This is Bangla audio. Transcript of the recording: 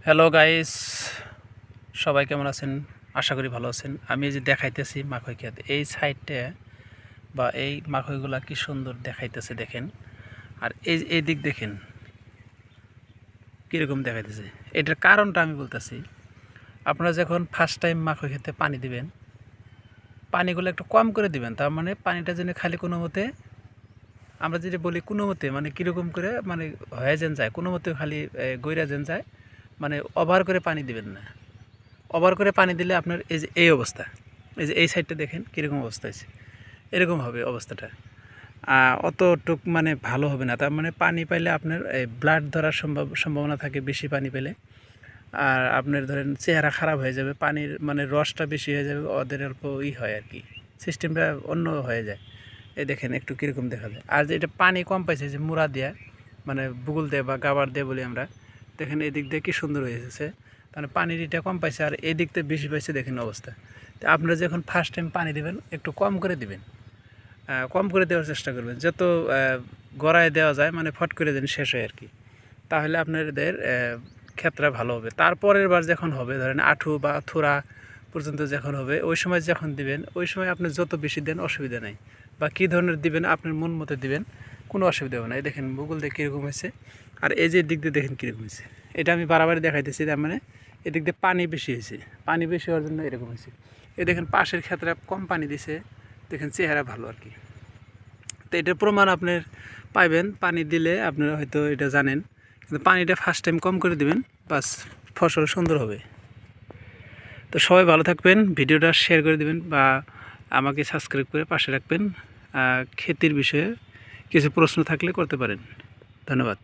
হ্যালো গাইস, সবাই কেমন আছেন? আশা করি ভালো আছেন। আমি এই যে দেখাইতেছি মাখই ক্ষেত, এই সাইডটা বা এই মাখইগুলা কি সুন্দর দেখাইতেছে দেখেন। আর এই দিক দেখেন কীরকম দেখাইতেছে। এটার কারণটা আমি বলতেছি, আপনারা যখন ফার্স্ট টাইম মাখই ক্ষেতে পানি দিবেন, পানিগুলো একটু কম করে দিবেন। তার মানে পানিটা যেন খালি কোনো মতে, আমরা যেটা বলি কোনো মতে, মানে কীরকম করে মানে হয়ে যেন যায়, কোনো মতে খালি গইরা যেন যায়, মানে ওভার করে পানি দিবেন না। ওভার করে পানি দিলে আপনার এই যে এই অবস্থা, এই যে এই সাইডটা দেখেন কীরকম অবস্থা হয়েছে, এরকম হবে অবস্থাটা। অতটুক মানে ভালো হবে না। তার মানে পানি পাইলে আপনার ব্লাড ধরার সম্ভাবনা থাকে বেশি পানি পেলে। আর আপনার ধরেন চেহারা খারাপ হয়ে যাবে, পানির মানে রসটা বেশি হয়ে যাবে, ওদের অল্প হয় আর কি, সিস্টেমটা অন্য হয়ে যায়। এই দেখেন একটু কীরকম দেখা যায়। আর যে এটা পানি কম পাইছে, যে মুড়া দেওয়া মানে বুগুল দিয়ে বা গাবার দিয়ে বলি আমরা, দেখেন এদিক দিয়ে কী সুন্দর হয়েছে। মানে পানির এটা কম পাইছে আর এদিক দিয়ে বেশি পাইছে, দেখেন অবস্থা। তো আপনারা যখন ফার্স্ট টাইম পানি দেবেন একটু কম করে দিবেন, কম করে দেওয়ার চেষ্টা করবেন, যত গড়ায় দেওয়া যায় মানে ফট করে যেন শেষ হয় আর কি। তাহলে আপনাদের ক্ষেত্রে ভালো হবে। তারপরের বার যখন হবে, ধরেন আঁঠু বা থোড়া পর্যন্ত যখন হবে, ওই সময় যখন দিবেন, ওই সময় আপনি যত বেশি দেন অসুবিধা নাই, বা কী ধরনের দিবেন আপনার মন মতো দিবেন, কোনো অসুবিধা হবে না। এই দেখেন ভূগোল দিয়ে কীরকম হয়েছে, আর এই যে দিক দিয়ে দেখেন কীরকম হয়েছে। এটা আমি বারবার দেখাইতেছি, তার মানে এদিক দিয়ে পানি বেশি হয়েছে, পানি বেশি হওয়ার জন্য এরকম হয়েছে। এই দেখেন পাশের ক্ষেত্রে কম পানি দিছে, দেখেন চেহারা ভালো আর কি। তো এটার প্রমাণ আপনার পাইবেন পানি দিলে, আপনারা হয়তো এটা জানেন, কিন্তু পানিটা ফার্স্ট টাইম কম করে দিবেন, বাস ফসল সুন্দর হবে। তো সবাই ভালো থাকবেন, ভিডিওটা শেয়ার করে দিবেন বা আমাকে সাবস্ক্রাইব করে পাশে রাখবেন। ক্ষেতির বিষয়ে কিছু প্রশ্ন থাকলে করতে পারেন। ধন্যবাদ।